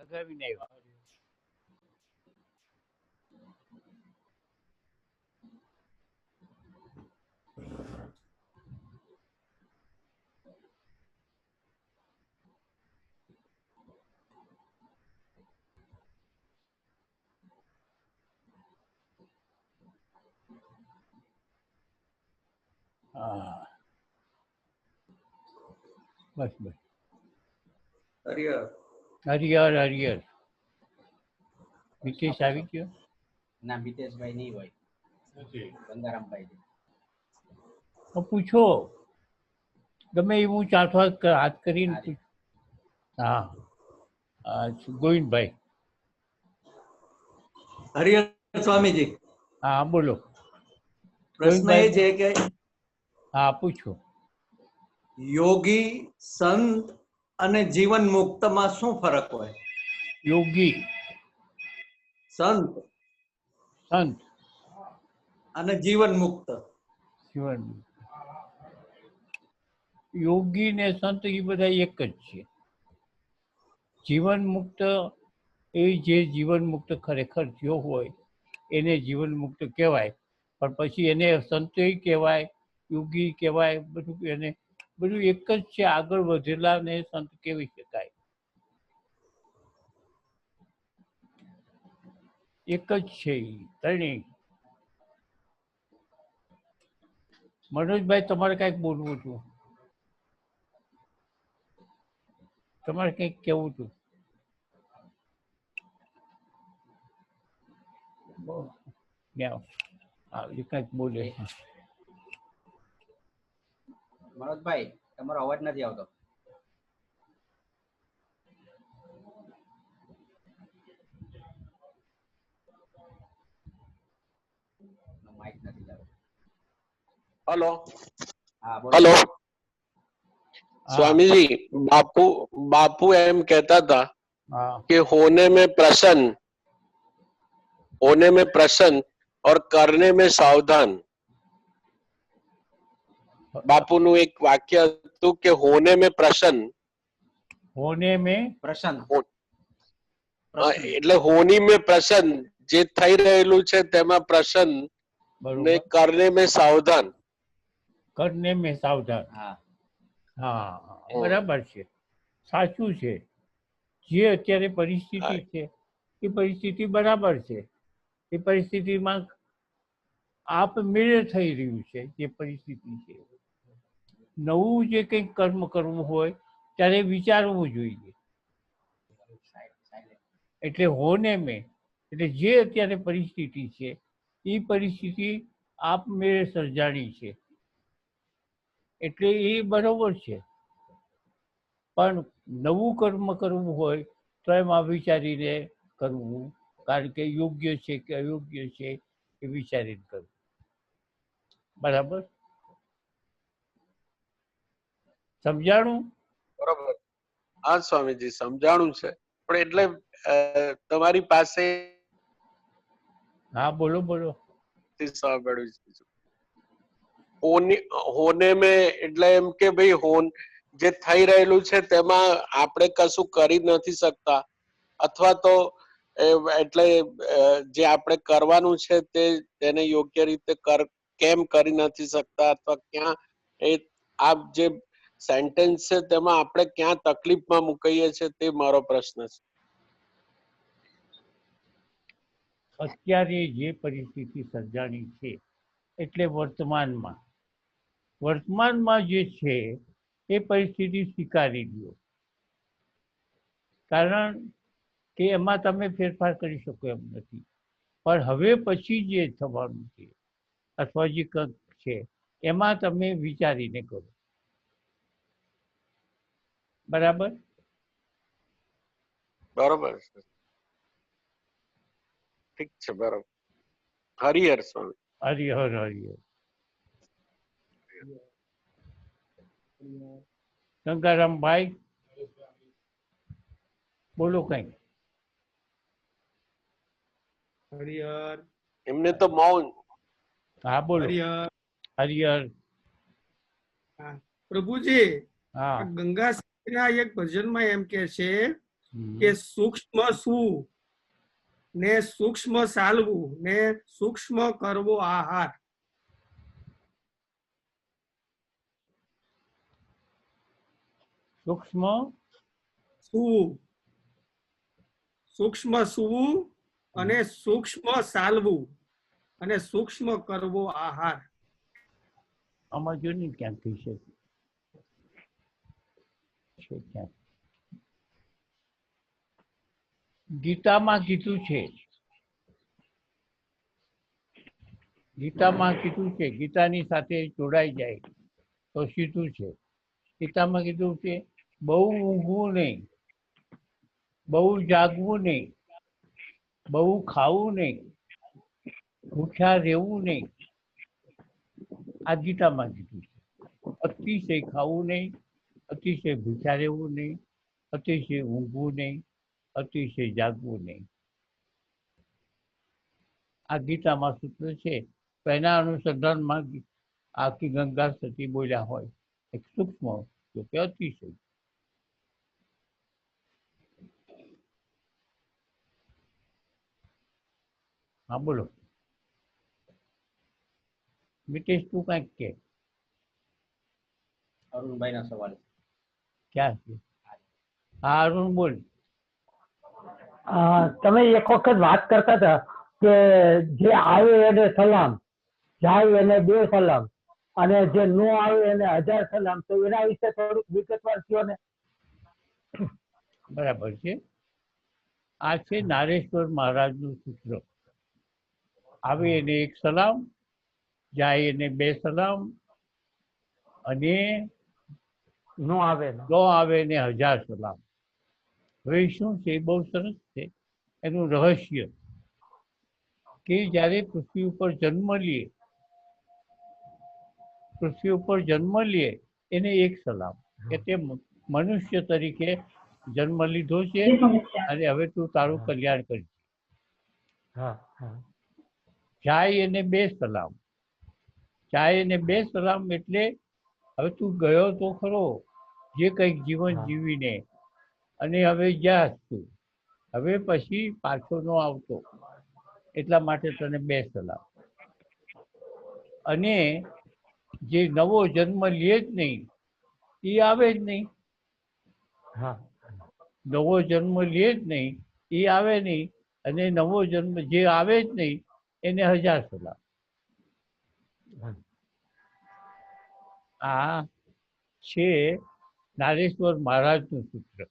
લગાવીને આવ્યા. હા બસ બસ. હરિહર હરિહર હરિહર. મિતેશ આવી ગયો? ના, મિતેશભાઈ નહીં હોય, ગંગારામભાઈ છે. તો પૂછો, ગમે એવું ચારસો હાથ કરીને પૂછો. હા ગોવિંદભાઈ. હરિહર સ્વામીજી, હા બોલો. પ્રશ્ન એ છે કે હા પૂછો. યોગી, સંત અને જીવન મુક્તમાં શું ફરક હોય? યોગી, સંત સંત અને જીવન મુક્ત. જીવન યોગી ને સંત એ બધા એક જ છે. જીવન મુક્ત એ જે જીવન મુક્ત ખરેખર થયો હોય એને જીવન મુક્ત કહેવાય, પણ પછી એને સંતોય કહેવાય, યોગી કહેવાય, બધું એને બધું એક જ છે. આગળ વધેલા ને સંત કહેવી શકાય, એક જ છે ત્રણેય. મનોજભાઈ તમારે કાંઈક બોલવું હતું, તમારે કંઈક કહેવું હતું. કંઈક બોલે. મનોજભાઈ, તમારો અવાજ નથી આવતો. માઇક નથી ચાલુ. हेलो હા બોલો. हेलो हाँ। स्वामी जी, बापू एम कहता था हाँ कि होने में प्रसन्न और करने में सावधान. बापू નું એક વાક્ય હતું કે હોને में प्रसन्न, होने में પ્રસન્ન. એટલે હોની में प्रसन्न, જે થઈ રહેલું છે તેમાં પ્રસન્ન ને बरोबर, કરને में सावधान. करने में सावधान. હા, હા બરાબર છે, સાચું છે. જે અત્યારે પરિસ્થિતિ છે એ પરિસ્થિતિ બરાબર છે. એ પરિસ્થિતિમાં આપમેળે થઈ રહ્યું છે જે પરિસ્થિતિ છે. નવું જે કંઈક કર્મ કરવું હોય ત્યારે વિચારવું જોઈએ. એટલે હોને મેં એટલે જે અત્યારે પરિસ્થિતિ છે એ પરિસ્થિતિ આપમેળે સર્જાણી છે, એટલે એ બરોબર છે. પણ નવું કર્મ કરવું હોય તો એમાં વિચારીને કરવું, કારણ કે યોગ્ય છે કે અયોગ્ય છે એ વિચારીને કરવું. બરાબર સમજાણું? બરોબર. હા સ્વામીજી, સમજાણું છે. પણ એટલે તમારી પાસે હા બોલો બોલો. સાંભળ્યું છે. હોને મેં એટલે એમ કે ભાઈ જે થઈ રહેલું છે તેમાં આપણે કશું કરી નથી શકતા, અથવા તો એટલે જે આપણે કરવાનું છે તેને યોગ્ય રીતે કેમ કરી નથી શકતા, અથવા ક્યાં આ જે સેન્ટેન્સ છે તેમાં આપણે ક્યાં તકલીફમાં મુકાઈએ છીએ તે મારો પ્રશ્ન છે. અત્યારે જે પરિસ્થિતિ સર્જાણી છે એટલે વર્તમાનમાં જે છે એ પરિસ્થિતિ સ્વીકારી લ્યો, કારણ કે એમાં તમે ફેરફાર કરી શકો એમ નથી. પણ હવે પછી જે થવાનું છે અથવા જે કંઈક છે એમાં તમે વિચારીને કરો. બરાબર? બરોબર છે, ઠીક છે, બરોબર. હરિહર સ્વામી. હરિહર હરિહર. ગંગારામભાઈ બોલો કઈ. હરિહર. એમને તો મૌન. હા બોલો. હરિહર. હરિહર. પ્રભુજી, હા ગંગા ના એક ભજનમાં એમ કે છે કે સૂક્ષ્મ શું ને સૂક્ષ્મ ચાલવું ને સૂક્ષ્મ કરવો આહાર. સૂક્ષ્મ સૂવું, સૂક્ષ્મ સૂવું અને સૂક્ષ્મ ચાલવું અને સૂક્ષ્મ કરવો આહાર. આમાં જો ને ક્યાંક થઈ શકે છે ક્યાંક. ગીતામાં કીધું છે, ગીતામાં કીધું છે, ગીતાની સાથે જોડાઈ જાય તો સીધું છે. ગીતામાં કીધું છે બહુ ઊંઘવું નહીં, બહુ જાગવું નહીં, બહુ ખાવું નહીં, ભૂખ્યા રહેવું નહીં. આ ગીતામાં કીધું છે. અતિશય ખાવું નહીં, અતિશય ભૂખ્યા રહેવું નહીં, અતિશય ઊંઘવું નહીં, અતિશય જાગવું નહીં. આ ગીતામાં સૂત્ર છે. તો એના અનુસંધાનમાં આખી ગંગા સતી બોલ્યા હોય એક સૂક્ષ્મ તો કે અતિશય. હા બોલો મિતેશ, તું કાંઈક કે. અરુણભાઈ ના સવાલ. ક્યાં છે? હા અરુણ બોલ. તમે એક વખત વાત કરતા હતા કે જે આવે એને સલામ, જાય એને 2 સલામ અને જે ન આવે એને 1000 સલામ. તો એના વિશે થોડુંક વિગતવાર કહો ને. બરાબર છે. આ છે નારેશ્વર મહારાજનું સૂત્ર. આવે એને 1 સલામ, જાય એને 2 સલામ અને ન આવે ન આવે એને 1000 સલામ. હવે શું છે બહુ સરસ છે એનું રહસ્ય કે જ્યારે પૃથ્વી ઉપર જન્મ લઈએ, પૃથ્વી ઉપર જન્મ લઈએ એને 1 સલામ કે તે મનુષ્ય તરીકે જન્મ લીધો છે અને હવે તું તારું કલ્યાણ કરી. જાય એને 2 સલામ, જાય એને 2 સલામ એટલે હવે તું ગયો તો ખરો જે કંઈક જીવન જીવીને અને હવે જા તું, હવે પછી પાછો ન આવતો એટલા માટે તને 2 સલામ. અને જે નવો જન્મ લે જ નહીં એ આવે જ નહીં. નવો જન્મ લે જ નહીં એ આવે નહીં અને નવો જન્મ જે આવે જ નહીં એને 1000 સલામ. આ છે નારેશ્વર મહારાજનું સૂત્ર.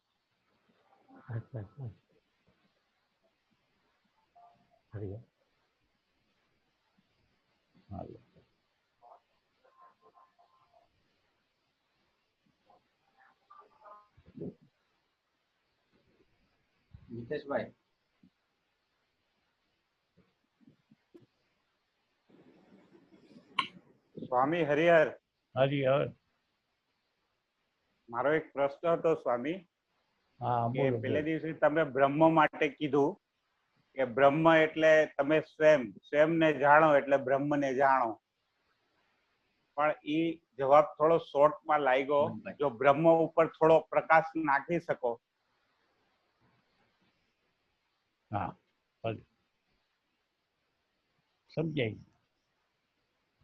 મિતેશભાઈ. સ્વામી હરિહર, હરિહર. મારો એક પ્રશ્ન હતો સ્વામી હા કે બોલો. પેલે દિવસે તમે બ્રહ્મ માટે કીધું કે બ્રહ્મ એટલે તમે સ્વયંને જાણો એટલે બ્રહ્મને જાણો, પણ ઈ જવાબ થોડો શોર્ટમાં લાગ્યો. જો બ્રહ્મ ઉપર થોડો પ્રકાશ નાખી શકો. હા સમજાય.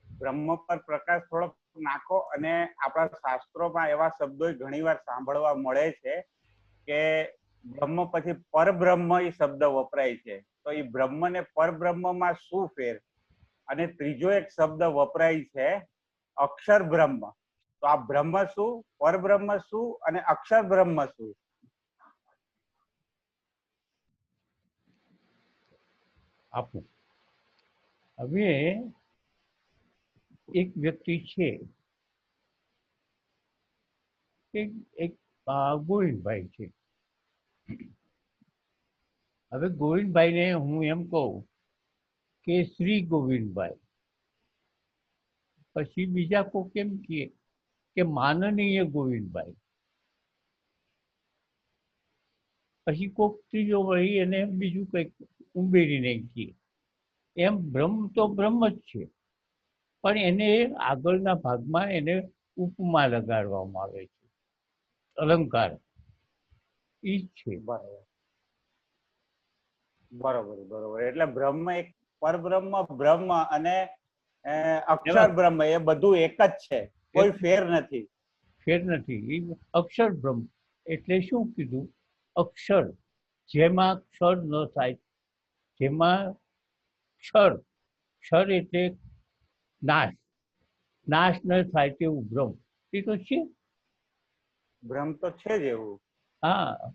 બ્રહ્મ પર પ્રકાશ થોડો નાખો. અને આપણા શાસ્ત્રોમાં એવા શબ્દો ઘણીવાર સાંભળવા મળે છે કે બ્રહ્મ પછી પરબ્રહ્મ એ શબ્દ વપરાય છે. તો એ બ્રહ્મ ને પરબ્રહ્મમાં શું ફેર? અને ત્રીજો એક શબ્દ વપરાય છે અક્ષર બ્રહ્મ. તો આ બ્રહ્મ શું, પરબ્રહ્મ શું અને અક્ષર બ્રહ્મ શું? આપું. હવે એક વ્યક્તિ છે, એક ગોવિંદભાઈ છે. હવે ગોવિંદભાઈને હું એમ કહું કે શ્રી ગોવિંદભાઈ, પછી બીજા કોઈ કેમ કહે કે માનનીય ગોવિંદભાઈ, પછી કોક ત્રીજો વળી એને બીજું કંઈક ઉમેરીને કહે. એમ બ્રહ્મ તો બ્રહ્મ જ છે, પણ એને આગળના ભાગમાં એને ઉપમા લગાડવામાં આવે છે, અલંકાર. એ જ છે. બરોબર બરોબર બરોબર. એટલે બ્રહ્મ એક પરબ્રહ્મ બ્રહ્મ અને અક્ષર બ્રહ્મ એ બધું એક જ છે, કોઈ ફેર નથી. ફેર નથી. એ અક્ષર બ્રહ્મ એટલે શું કીધું? અક્ષર જેમાં ક્ષર ન થાય, જેમાં ક્ષર ક્ષર એટલે નાશ, નાશ ન થાય તેવું બ્રહ્મ. એ તો છે. બ્રહ્મ તો છે જ એવું. હા,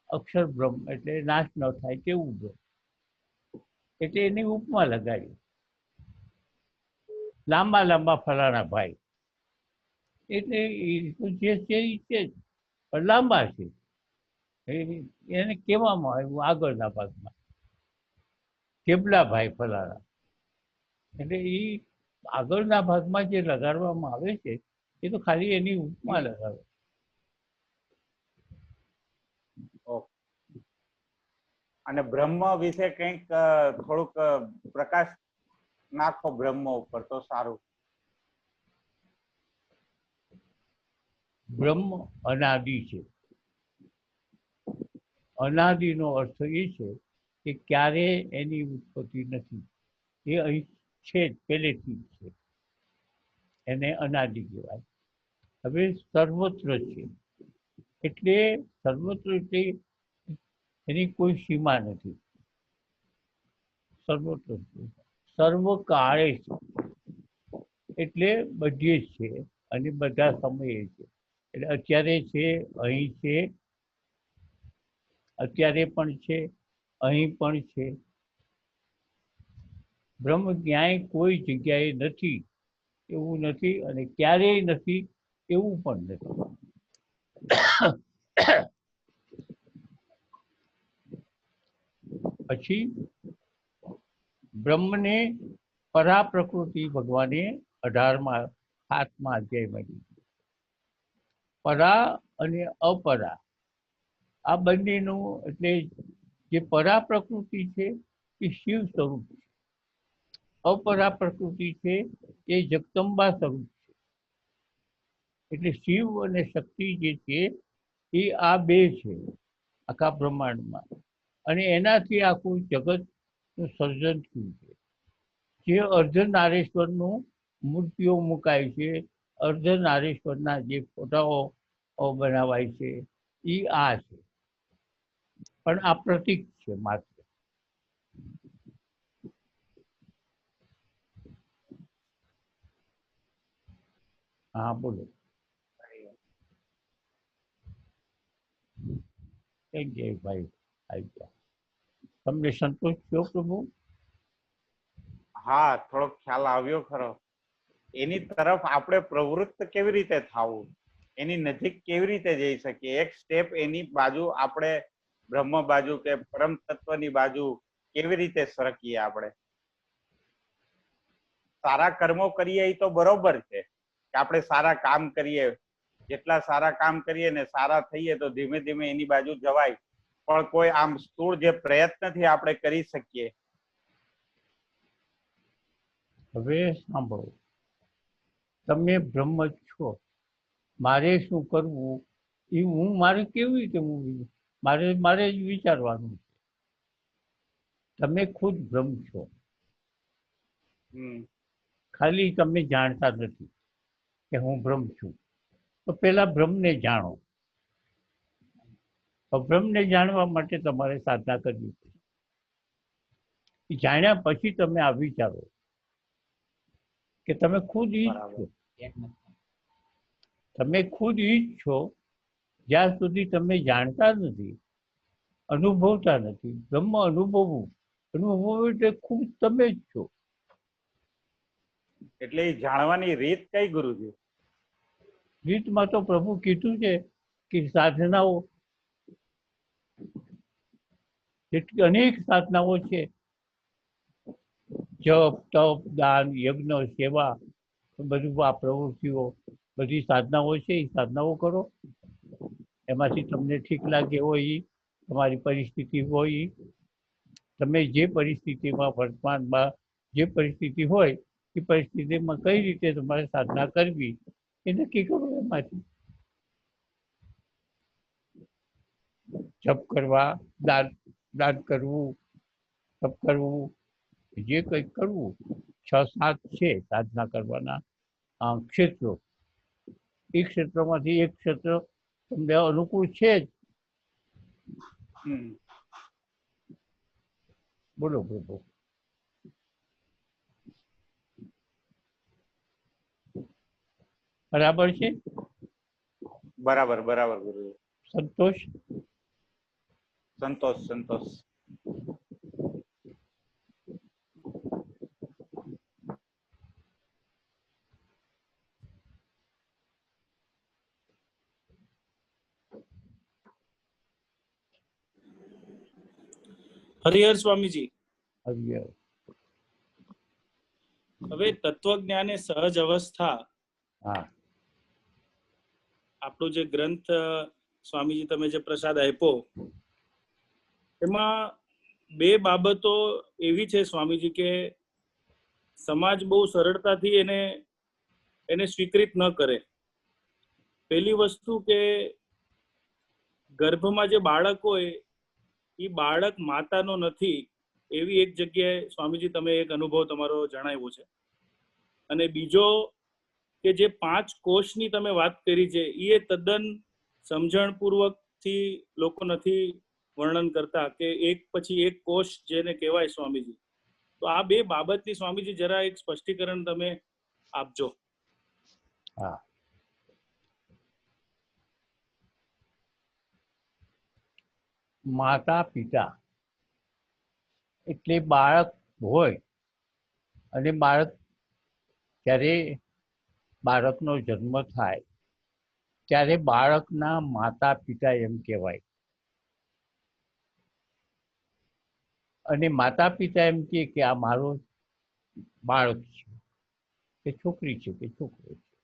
અક્ષર બ્રહ્મ એટલે નાશ ન થાય તેવું બ્રહ્મ. એટલે એની ઉપમા લગાડી. લાંબા લાંબા ફલાણા ભાઈ એટલે એ તો જે છે એ છે જ, પણ લાંબા છે. એને કહેવામાં આવ્યું આગળના ભાગમાં કેબલા ભાઈ ફલાણા. એટલે એ આગળના ભાગમાં જે લગાડવામાં આવે છે એ તો ખાલી એની ઉપમા લગાવે. અને બ્રહ્મ વિશે કંઈક થોડુંક પ્રકાશ નાખો બ્રહ્મ ઉપર તો સારું. બ્રહ્મ અનાદિ છે. અનાદિનો અર્થ એ છે કે ક્યારે એની ઉત્પત્તિ નથી, એ અહીં છે જ, પહેલેથી જ છે, એને અનાદિ કહેવાય. હવે સર્વત્ર છે એટલે સર્વત્ર એટલે એની કોઈ સીમા નથી. સર્વત્ર છે, સર્વકાળે છે એટલે બધે જ છે અને બધા સમયે છે. એટલે અત્યારે છે, અહીં છે, અત્યારે પણ છે, અહીં પણ છે. બ્રહ્મ ક્યાંય કોઈ જગ્યાએ નથી એવું નથી અને ક્યારેય નથી એવું પણ નથી. પછી બ્રહ્મને પરા પ્રકૃતિ ભગવાને 7મા અધ્યાયમાં કીધી. પરા અને અપરા આ બંનેનું એટલે જે પરા પ્રકૃતિ છે એ શિવ સ્વરૂપ છે, અપરા પ્રકૃતિ છે એ જગદંબા સ્વરૂપ છે. એટલે શિવ અને શક્તિ જે છે એ આ બે છે આખા બ્રહ્માંડમાં, અને એનાથી આખું જગતનું સર્જન થયું છે. જે અર્ધનારેશ્વરનું મૂર્તિઓ મુકાય છે, અર્ધનારેશ્વરના જે ફોટાઓ બનાવાય છે એ આ છે, પણ આ પ્રતીક છે માત્ર. હા બોલો. થઈ ગયા ભાઈ, આવી ગયા. તમને સંતોષ થયો પ્રભુ? હા, થોડોક ખ્યાલ આવ્યો ખરો. એની તરફ આપણે પ્રવૃત્ત કેવી રીતે થવું, એની નજીક કેવી રીતે જઈ શકીએ, એક સ્ટેપ એની બાજુ આપણે બ્રહ્મ બાજુ કે પરમ તત્વની બાજુ કેવી રીતે સરકીએ? આપણે સારા કર્મો કરીએ એ તો બરોબર છે કે આપણે સારા કામ કરીએ, જેટલા સારા કામ કરીએ ને સારા થઈએ તો ધીમે ધીમે એની બાજુ જવાય, પણ કોઈ આમ સ્થૂળ જે પ્રયત્નથી આપણે કરી શકીએ. હવે સાંભળો, તમે બ્રહ્મ જ છો. મારે શું કરવું એ મારે કેવી રીતે મારે જ વિચારવાનું છે. તમે ખુદ બ્રહ્મ છો, ખાલી તમે જાણતા નથી કે હું બ્રહ્મ છું. તો પેલા બ્રહ્મને જાણો. બ્રહ્મને જાણવા માટે તમારે સાધના કરવી પડે. જાણ્યા પછી તમે આ વિચારો કે તમે ખુદ ઈ જ છો. તમે ખુદ ઈ જ છો. જ્યાં સુધી તમે જાણતા નથી, અનુભવતા નથી, બ્રહ્મ અનુભવવું એટલે ખુદ તમે જ છો. એટલે એ જાણવાની રીત કઈ ગુરુજી? રીતમાં તો પ્રભુ કીધું છે કે સાધનાઓ, અનેક સાધનાઓ છે. જપ, તપ, દાન, યજ્ઞ, સેવા, બધું આ પ્રવૃત્તિઓ, બધી સાધનાઓ છે. એ સાધનાઓ કરો. એમાંથી તમને ઠીક લાગે હોય, તમારી પરિસ્થિતિ હોય, તમે જે પરિસ્થિતિમાં વર્તમાનમાં જે પરિસ્થિતિ હોય એ પરિસ્થિતિમાં કઈ રીતે તમારે સાધના કરવી એ નક્કી કરો. એમાંથી જપ કરવા, દાન કરવું, તપ કરવું, જે કંઈક કરવું, 6-7 છે સાધના કરવાના ક્ષેત્રો. એ ક્ષેત્રમાંથી એક ક્ષેત્ર તમને અનુકૂળ છે જ. બોલો પ્રભુ. બરાબર છે? બરાબર બરાબર ગુરુજી. સંતોષ? સંતોષ સંતોષ. હરિહર સ્વામીજી, હરિહર. હવે તત્વજ્ઞાન એ સહજ અવસ્થા, હા, આપણો જે ગ્રંથ સ્વામીજી તમે જે પ્રસાદ આપ્યો એમાં 2 બાબતો એવી છે સ્વામીજી કે સમાજ બહુ સરળતાથી એને સ્વીકૃત ન કરે. પહેલી વસ્તુ કે ગર્ભમાં જે બાળક હોય એ બાળક માતાનો નથી, એવી એક જગ્યાએ સ્વામીજી તમે એક અનુભવ તમારો જણાવ્યો છે. અને બીજો કે જે 5 કોષની તમે વાત કરી છે એ તદ્દન સમજણપૂર્વકથી લોકો નથી વર્ણન કરતા કે એક પછી એક કોષ જેને કહેવાય સ્વામીજી. તો આ 2 બાબતની સ્વામીજી જરા એક સ્પષ્ટીકરણ તમે આપજો. હા. માતા પિતા એટલે બાળક હોય, અને જ્યારે બાળકનો જન્મ થાય ત્યારે બાળકના માતા પિતા એમ કહેવાય. અને માતા પિતા એમ કહે કે આ મારો બાળક છે, કે છોકરી છે, કે છોકરો છે.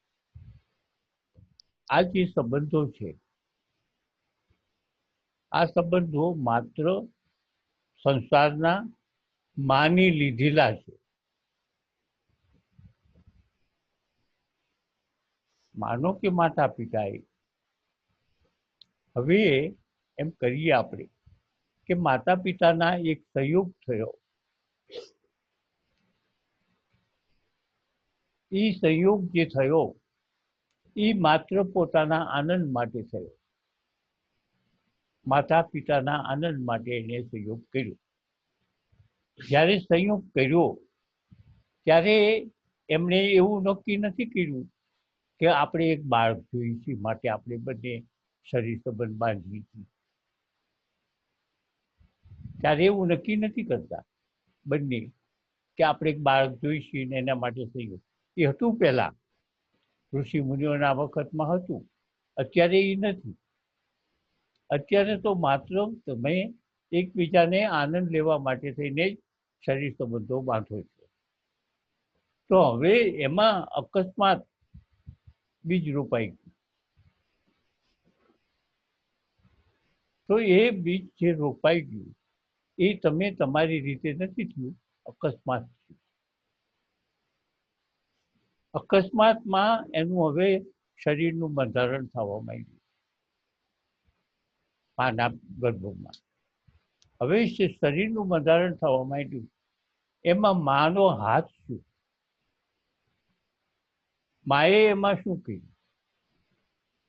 આ જે સંબંધો છે, આ સંબંધો માત્ર સંસારના માની લીધેલા છે. માનો કે માતા પિતાએ, હવે એમ કરીએ આપણે કે માતા પિતાના એક સંયોગ થયો. એ સંયોગ જે થયો એ માત્ર પોતાના આનંદ માટે થયો. માતા પિતાના આનંદ માટે એને સંયોગ કર્યો. જ્યારે સંયોગ કર્યો ત્યારે એમણે એવું નક્કી નથી કર્યું કે આપણે એક બાળક જોઈએ છીએ માટે આપણે બંને શરીર સંબંધ બાંધવી છીએ. ત્યારે એવું નક્કી નથી કરતા બંને કે આપણે એક બાળક જોઈશું ને એના માટે સંયોગ. એ હતું પહેલા, ઋષિ મુનિઓના વખતમાં હતું, અત્યારે એ નથી. અત્યારે તો માત્ર તમે એકબીજાને આનંદ લેવા માટે થઈને જ શરીર સંબંધો બાંધો છો. તો હવે એમાં અકસ્માત બીજ રોપાઈ ગયું. તો એ બીજ જે રોપાઈ ગયું એ તમે તમારી રીતે નથી થયું, અકસ્માત થયું. અકસ્માતમાં એનું હવે શરીરનું બંધારણ થવા માંડ્યું માના ગર્ભમાં. હવે શરીરનું બંધારણ થવા માંડ્યું. એમાં માનો હાથ શું, માએ એમાં શું કર્યું,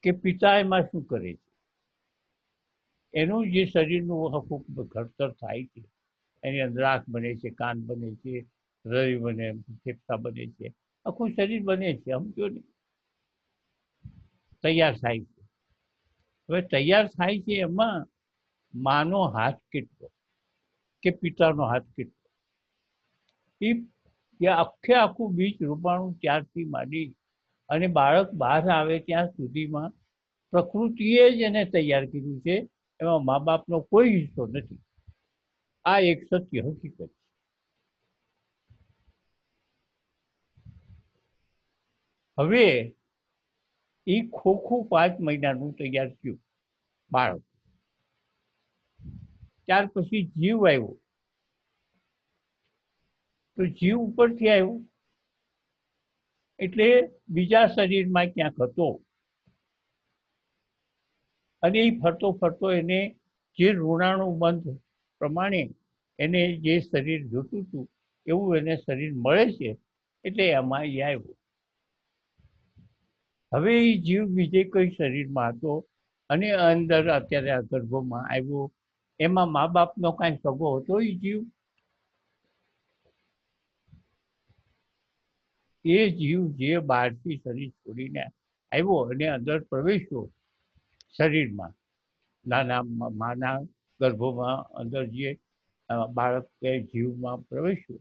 કે પિતા એમાં શું કરે છે. એનું જે શરીરનું આખું ઘડતર થાય છે, એની અંદર આંખ બને છે, કાન બને છે, હૃદય બને, ફેફસા બને છે, આખું શરીર બને છે. સમજો ને, તૈયાર થાય છે. હવે તૈયાર થાય છે એમાં માનો હાથ કેટલો, કે પિતાનો હાથ કેટલો. એ આખું બીજ રોપાણું ત્યારથી માંડી અને બાળક બહાર આવે ત્યાં સુધીમાં પ્રકૃતિએ જ એને તૈયાર કર્યું છે. એમાં મા બાપનો કોઈ હિસ્સો નથી. આ એક સત્ય હકીકત છે. હવે એ ખોખું 5 મહિનાનું તૈયાર થયું બાળક. ત્યાર પછી જીવ આવ્યો. તો જીવ ઉપરથી આવ્યો એટલે બીજા શરીરમાં ક્યાંક હતો અને એ ફરતો ફરતો એને જે ઋણાણુ બંધ પ્રમાણે એને જે શરીર જોતું હતું એવું એને શરીર મળે છે, એટલે એમાં એ આવ્યો. હવે એ જીવ બીજે કોઈ શરીરમાં હતો અને અંદર અત્યારે આ ગર્ભમાં આવ્યો, એમાં મા બાપનો કાંઈ સગો હતો એ જીવ? એ જીવ જે બહારથી શરીર છોડીને આવ્યો અને અંદર પ્રવેશ્યો શરીરમાં, નાના માના ગર્ભમાં અંદર જે બાળક કે જીવમાં પ્રવેશ્યો,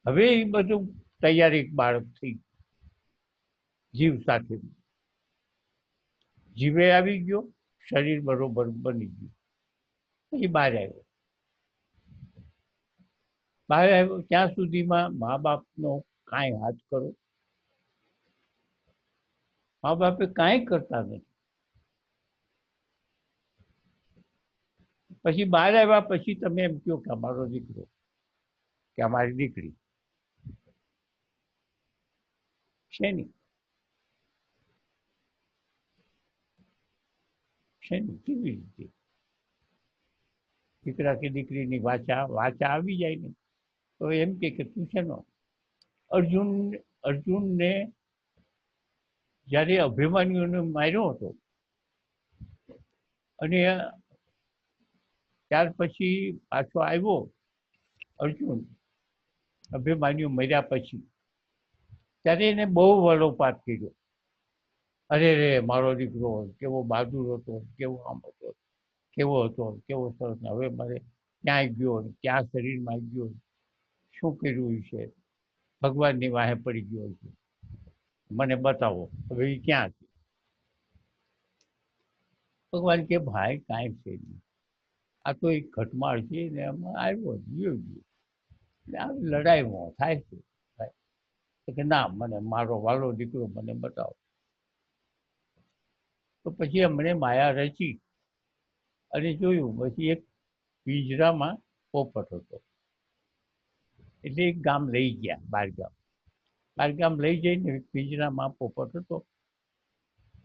હવે એ બધું તૈયારી બાળક થઈ જીવ સાથે. જીવે આવી ગયો, શરીર બરોબર બની ગયું, એ બહાર આવ્યો. બહાર આવ્યો ત્યાં સુધીમાં મા બાપનો કાંઈ હાથ કરો, મા બાપે કાંઈ કરતા નથી. પછી બહાર આવ્યા પછી તમે એમ કહો કે અમારો દીકરો કે અમારી દીકરી શેની શેની કેવી રીતે દીકરા કે દીકરીની વાચા આવી જાય ને તો એમ કે તું શેનો? અર્જુનને જ્યારે અભિમાન્યુને માર્યો હતો અને ત્યાર પછી પાછો આવ્યો અર્જુન અભિમાન્યુ મર્યા પછી, ત્યારે એને બહુ વલોપાત કર્યો. અરે રે મારો દીકરો કેવો બહાદુર હતો, કેવો આમ હતો, કેવો હતો, કેવો સરસ, હવે મારે ક્યાંય ગયો, ક્યાં શરીરમાં ગયો, શું કર્યું છે, ભગવાનની વાહે પડી ગયો છે, મને બતાવો હવે એ ક્યાં છે. ભગવાન કે ભાઈ કાંઈ છે નહીં, આ તો એક ઘટમાળ છે ને એમાં આવ્યો ગયો લડાઈમાં થાય છે. કે ના, મને મારો વાલો દીકરો મને બતાવો. તો પછી અમને માયા રચી અને જોયું, પછી એક પિંજરામાં પોપટ હતો, એટલે એક ગામ લઈ ગયા, બારગામ લઈ જઈને પિંજરામાં પોપટ હતો.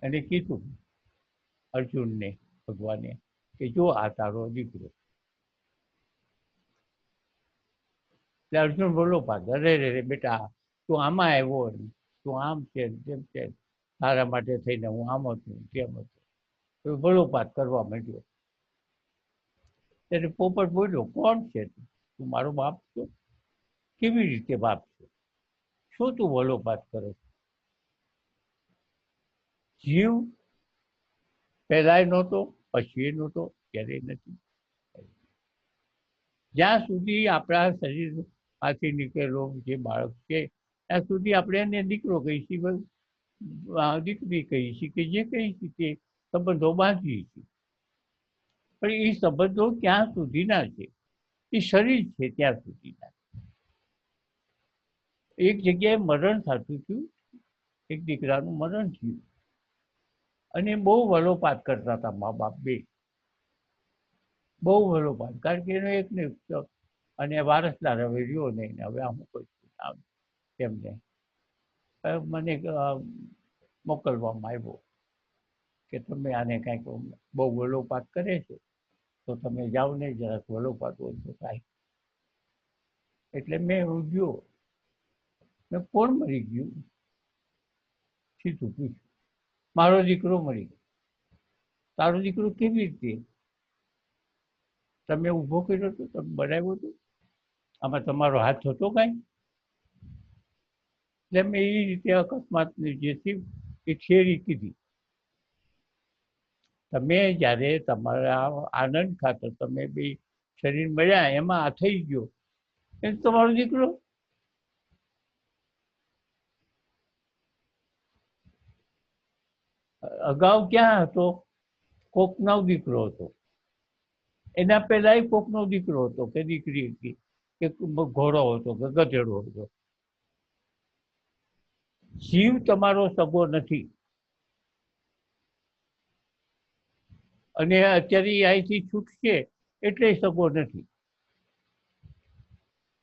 એને કીધું અર્જુનને ભગવાને કે જો આ તારો દીકરો. એટલે અર્જુન બોલો પાછો, અરે રે બેટા તું આમાં આવ્યો, તું આમ છે તેમ છે, તારા માટે થઈને હું આમ હતું તેમ હતું, બળોપાત કરવા માંડ્યો. ત્યારે પોપટ બોલ્યો, કોણ છે તું? મારો બાપ છો? કેવી રીતે બાપ છે? શું તું વલોપાત કરે? જીવ પહેલાય નહોતો, પછી નહોતો, ક્યારેય નથી. જ્યાં સુધી આપણા શરીરમાંથી નીકળેલો જે બાળક છે ત્યાં સુધી આપણે એને દીકરો કહીશું, દીકરી કહીશું, કે જે કહીશું તે સંબંધો બાંધીએ છીએ. પણ એ સંબંધો ક્યાં સુધીના છે? એ શરીર છે ત્યાં સુધીના. એક જગ્યાએ મરણ થતું હતું, એક દીકરાનું મરણ થયું અને બહુ વલોપાત કરતા હતા મા બાપ બે, બહુ વલોપાત. કારણ કે એનો એક ને અને વારસદાર હવે રહ્યો નહીં, હવે આમ કોઈ તેમને મને મોકલવામાં આવ્યો કે તમે આને કાંઈક બહુ વલોપાત કરે છે તો તમે જાઓ ને જરાક વલોપાત ઓછો થાય. એટલે મેં ગયો, મેં કોણ મરી ગયું સીધું પૂછ્યું. મારો દીકરો મરી ગયો. તારો દીકરો કેવી રીતે? તમે ઊભો કર્યો હતો, તમે બનાવ્યો હતો, આમાં તમારો હાથ હતો કાંઈ? એટલે મેં એ રીતે અકસ્માતની જે થયું એ થિયરી કીધી. તમે જ્યારે તમારા આનંદ ખાતર તમે બે શરીર મળ્યા એમાં આ થઈ ગયો, એ તમારો દીકરો. અગાઉ ક્યાં હતો? કોકનો દીકરો હતો, એના પહેલા કોકનો દીકરો હતો કે દીકરી હતી, કે ઘોડો હતો કે ગધેડો હતો. જીવ તમારો સગો નથી. અને અત્યારે અહીંથી છૂટશે એટલે સગો નથી.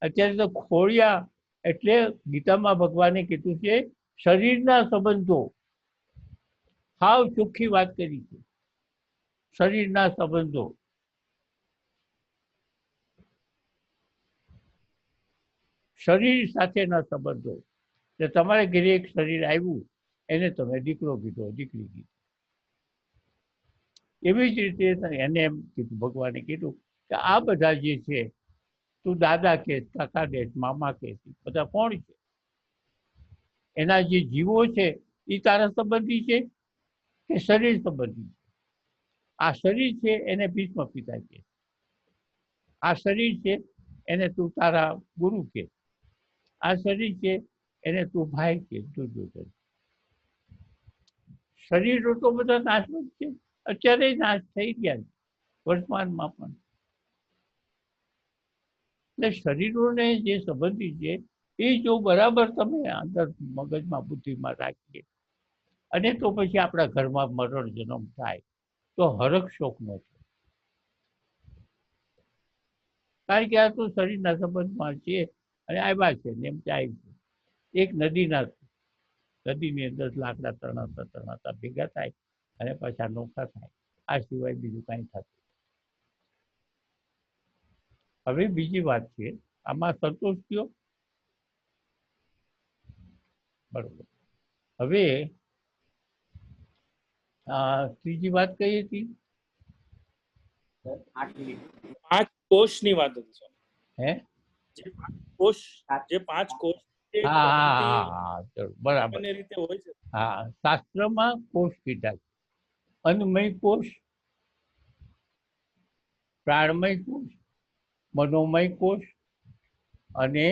અત્યારે તો ખોળિયા, એટલે ગીતામાં ભગવાને કીધું છે શરીરના સંબંધો. હાવ ચોખ્ખી વાત કરી છે. શરીરના સંબંધો, શરીર સાથેના સંબંધો. એટલે તમારે ઘરે એક શરીર આવ્યું, એને તમે દીકરો કીધો, દીકરી કીધી. એવી જ રીતે એને એમ કીધું, ભગવાને કીધું કે આ બધા જે છે, તું દાદા કે, કાકા કે, મામા કે, બધા કોણ છે? એના જે જીવો છે એ તારા સંબંધી છે કે શરીર સંબંધી છે? આ શરીર છે એને ભીષ્મ પિતા કે, આ શરીર છે એને તું તારા ગુરુ કે, આ શરીર છે એને તું ભાઈ કે, દુર્યોધન. શરીરો તો બધા નાશવંત છે, અત્યારે નાશ થઈ ગયા છે વર્તમાનમાં પણ. એટલે શરીરોને જે સંબંધી છે એ જો બરાબર તમે અંદર મગજમાં બુદ્ધિમાં રાખીએ અને તો પછી આપણા ઘરમાં મરણ જન્મ થાય તો હરખ શોક ન થાય. કારણ કે આ તો શરીરના સંબંધમાં છે અને આવ્યા છે ને એમ જાય છે. એક નદીની અંદર લાકડા તણાતા ભેગા થાય અને પાછા નોખા થાય, આ સિવાય બીજું કાંઈ થતું. હવે બીજી વાત છે, આમાં સંતોષ થયો? બરોબર. હવે ત્રીજી વાત કઈ હતી? 5 કોષની વાત હતી સ્વામી. હે? જે 5 કોષ જે હા, બરાબર. સામાન્ય રીતે હોય છે. હા, શાસ્ત્રમાં કોષ કીધા છે. અન્નમય કોષ, પ્રાણમય કોષ, મનોમય કોષ અને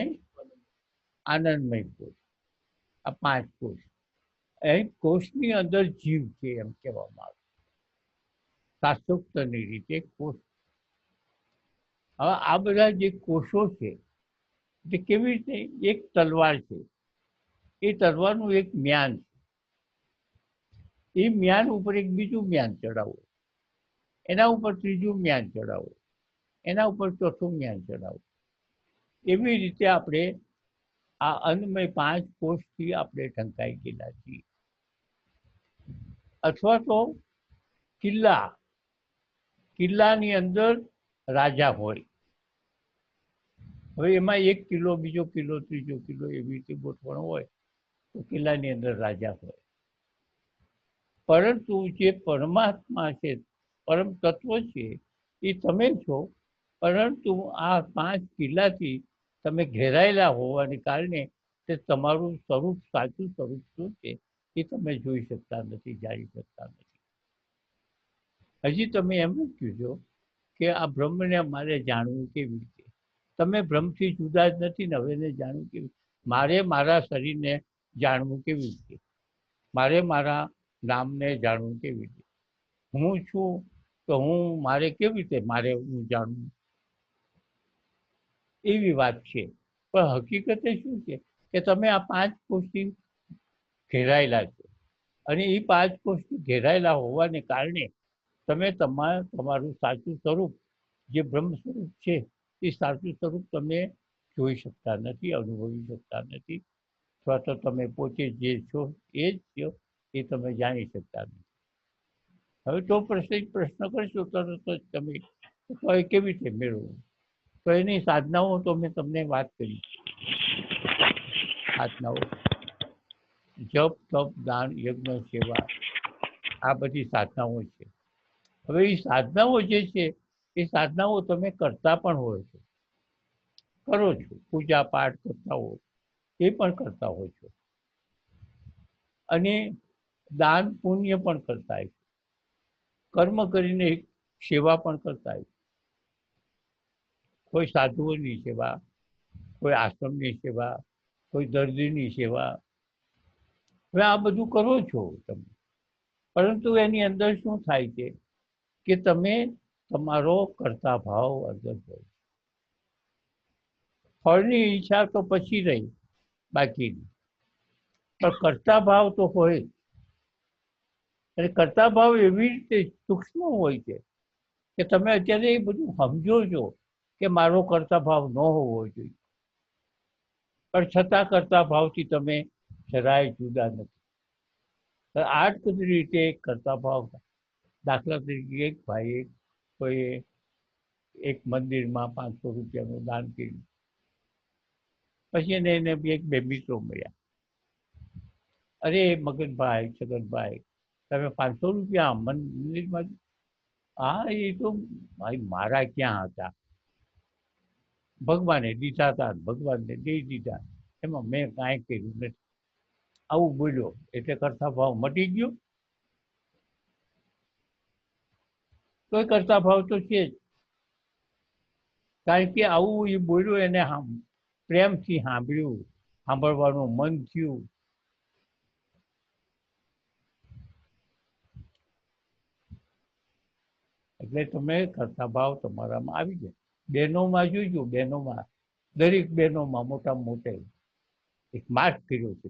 આનંદમય કોષ. આ 5 કોષ. એ કોષની અંદર જીવ છે એમ કહેવામાં આવે. શાસ્ત્રોક્તની રીતે કોષ. હવે આ બધા જે કોષો છે તે કેવી રીતે? એક તલવાર છે, એ તલવારનું એક મ્યાન છે. એ મ્યાન ઉપર એક બીજું મ્યાન ચડાવો, એના ઉપર ત્રીજું મ્યાન ચડાવો, એના ઉપર ચોથું મ્યાન ચડાવો. એવી રીતે આપણે આ અન્નમય 5 કોષથી આપણે ઢંકાઈ ગયેલા છીએ. અથવા તો કિલ્લાની અંદર રાજા હોય. હવે એમાં એક કિલ્લો, બીજો કિલ્લો, ત્રીજો કિલ્લો એવી રીતે ગોઠવણ હોય તો કિલ્લાની અંદર રાજા હોય. પરંતુ જે પરમાત્મા છે, પરમ તત્વ છે, એ તમે છો. પરંતુ આ 5 કિલ્લાથી તમે ઘેરાયેલા હોવાને કારણે તે તમારું સ્વરૂપ, સાચું સ્વરૂપ શું છે એ તમે જોઈ શકતા નથી, જાણી શકતા નથી. હજી તમે એમ જ કહેજો કે આ બ્રહ્મને મારે જાણવું કેવી રીતે? તમે બ્રહ્મથી જુદા જ નથી ને, હવે એને જાણવું કેવી? મારે મારા શરીરને જાણવું કેવી રીતે? મારે મારા નામને જાણવું કેવી રીતે? હું છું તો મારે કેવી રીતે હું જાણવું? એવી વાત છે. પણ હકીકતે શું છે કે તમે આ 5 કોષથી ઘેરાયેલા છો અને એ 5 કોષથી ઘેરાયેલા હોવાને કારણે તમે તમારું સાચું સ્વરૂપ, જે બ્રહ્મ સ્વરૂપ છે, એ સાચું સ્વરૂપ તમે જોઈ શકતા નથી, અનુભવી શકતા નથી. અથવા તો તમે પોતે જે છો એ જ છો એ તમે જાણી શકતા નથી. હવે તો પ્રશ્ન કરશો તરત જ તમે તો એ કેવી રીતે મેળવવું? તો એની સાધનાઓ તો મેં તમને વાત કરી. સાધનાઓ જપ, તપ, દાન, યજ્ઞ, સેવા, આ બધી સાધનાઓ છે. હવે એ સાધનાઓ જે છે એ સાધનાઓ તમે કરતા પણ હોય છો, કરો છો, પૂજા પાઠ કરતા હો, એ પણ કરતા હોય છો, અને દાન પુણ્ય પણ કરતા હોય, કર્મ કરીને સેવા પણ કરતા હોય. કોઈ સાધુઓની સેવા, કોઈ આશ્રમની સેવા, કોઈ દર્દીની સેવા. હવે આ બધું કરો છો તમે, પરંતુ એની અંદર શું થાય છે કે તમે તમારો કરતા ભાવ અંદર હોય. ફળની ઈચ્છા તો પછી રહી બાકીની, પણ કરતા ભાવ તો હોય. અને કરતા ભાવ એવી રીતે સૂક્ષ્મ હોય છે કે તમે અત્યારે એ બધું સમજો છો કે મારો કરતા ભાવ ન હોવો જોઈએ, પણ છતાં કરતા ભાવથી તમે જરાય જુદા નથી. આ જ રીતે કરતા ભાવ દાખલા તરીકે એક ભાઈએ કોઈ એક મંદિરમાં 500 રૂપિયાનું દાન કર્યું, પછી એને એક બે મિત્રો મળ્યા, અરે મગનભાઈ, છગનભાઈ, તમે 500 રૂપિયા મંદિરમાં, હા એ તો ભાઈ મારા ક્યાં હતા, ભગવાને દીધા હતા, ભગવાનને દઈ દીધા, એમાં મેં કાંઈ કર્યું નથી. આવું બોલ્યો એટલે કરતા ભાવ મટી ગયો? કોઈ કરતા ભાવ તો છે જ, કારણ કે આવું એ બોલ્યો, એને પ્રેમથી સાંભળ્યું, સાંભળવાનું મન થયું. એટલે તમે કરતા ભાવ તમારામાં આવી જાય. બહેનોમાં જોઈજો, બહેનોમાં દરેક બહેનોમાં મોટામાં મોટે એક માર્ક કર્યો છે.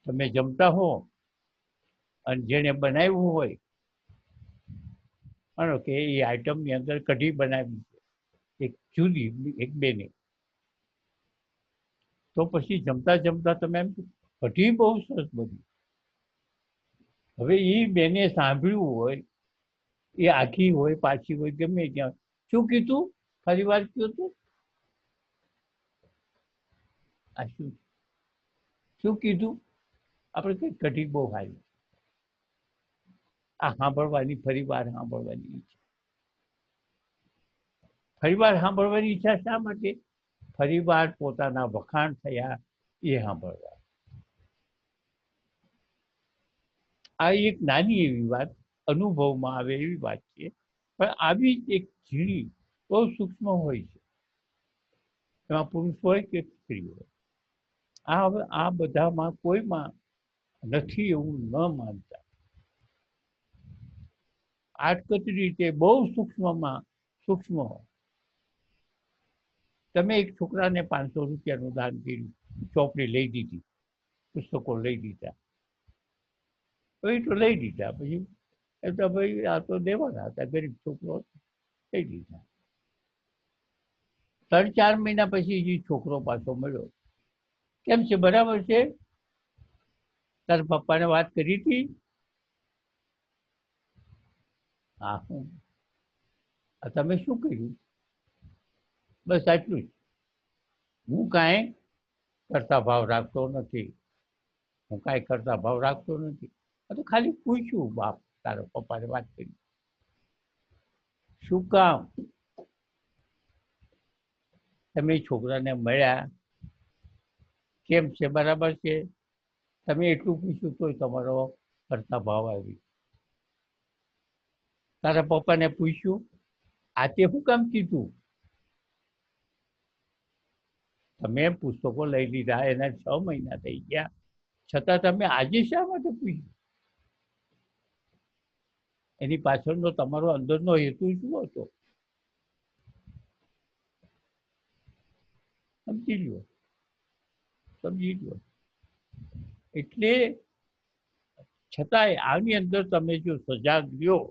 તમે જમતા હો અને જેને બનાવ્યું હોય, માનો કે એ આઈટમની અંદર કઢી બનાવી છે એક જુદી એક બેને, તો પછી જમતા જમતા તમે એમ કઢી બહુ સરસ બની. હવે એ બેને સાંભળ્યું હોય, એ આખી હોય પાછી હોય ગમે ત્યાં, શું કીધું? ફરી વાર કયો તું, આ શું કીધું? આપણે કઈ કઢી બહુ સારી. આ સાંભળવાની ફરી વાર સાંભળવાની ઈચ્છા. ફરી વાર સાંભળવાની ઈચ્છા શા માટે? ફરી વાર પોતાના વખાણ થયા એ સાંભળવા. આ એક નાની એવી વાત, અનુભવમાં આવે એવી વાત છે, પણ આવી જ એક ઝીણી બહુ સૂક્ષ્મ હોય છે. એમાં પુરુષ હોય કે સ્ત્રી હોય, હવે આ બધામાં કોઈમાં નથી એવું ન માનતા. આટકતી રીતે બહુ સૂક્ષ્મમાં સૂક્ષ્મ. તમે એક છોકરાને 500 રૂપિયાનું દાન કર્યું, ચોપડી લઈ દીધી, પુસ્તકો લઈ દીધા, એ તો લઈ દીધા, પછી એ તો ભાઈ આ તો દેવાના હતા, ગરીબ છોકરો લઈ દીધા. 3-4 મહિના પછી એ છોકરો પાછો મળ્યો, કેમ છે, બરાબર છે, તારા પપ્પાને વાત કરી હતી? હા, તમે શું કર્યું? બસ આટલું જ. હું કાંઈ કરતા ભાવ રાખતો નથી, હું કાંઈ કરતા ભાવ રાખતો નથી. તો ખાલી પૂછ્યું, બાપ તારા પપ્પાને વાત કરી. શું કામ? તમે છોકરાને મળ્યા, કેમ છે, બરાબર છે? તમે એટલું પૂછ્યું તોય તમારો કરતા ભાવ આવી. તારા પપ્પાને પૂછ્યું, આ તે શું કામ કીધું? તમે પુસ્તકો લઈ લીધા, એના 6 મહિના થઈ ગયા, છતાં તમે આજે શા માટે પૂછ્યું? એની પાછળનો તમારો અંદરનો હેતુ શું હતો? સમજી લો, સમજી લો. એટલે છતાંય આની અંદર તમે જો સજાગ લ્યો,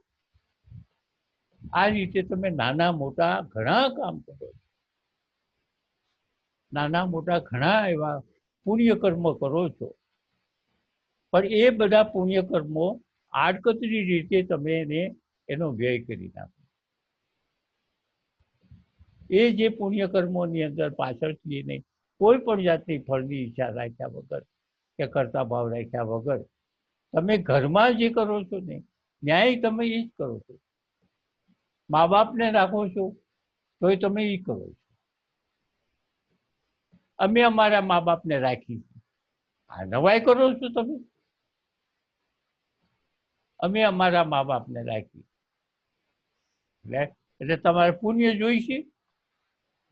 આ રીતે તમે નાના મોટા ઘણા કામ કરો છો, નાના મોટા ઘણા એવા પુણ્ય કર્મ કરો છો, પણ એ બધા પુણ્ય કર્મો આડકતરી રીતે તમે એનો વ્યય કરી નાખો. એ જે પુણ્ય કર્મોની અંદર પાછળથી નહીં કોઈ પણ જાતની ફળની ઈચ્છા રાખ્યા વગર કે કરતા ભાવ રાખ્યા વગર તમે ઘરમાં જે કરો છો ને, ન્યાય તમે એ જ કરો છો. મા બાપને રાખો છો તોય તમે એ કરો છો. અમે અમારા મા બાપને રાખી, આ નવાઈ કરો છો તમે. અમે અમારા મા બાપને રાખી એટલે તમારે પુણ્ય જોઈશે.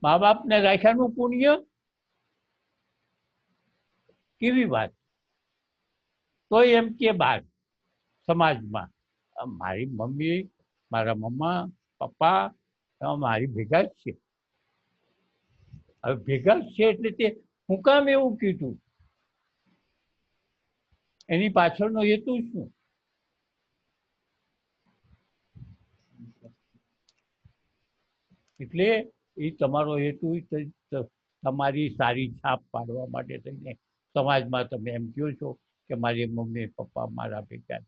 મા બાપને રાખ્યાનું પુણ્ય કેવી વાત? તો એમ કે બાર સમાજમાં મારી મમ્મી, મારા મમ્મા, પપ્પા મારી ભેગા જ છે. હવે ભેગા જ છે એટલે તે હું કામ એવું કીધું? એની પાછળનો હેતુ શું? એટલે એ તમારો હેતુ તમારી સારી છાપ પાડવા માટે થઈને સમાજમાં તમે એમ કહો છો કે મારી મમ્મી પપ્પા મારા ભેગા.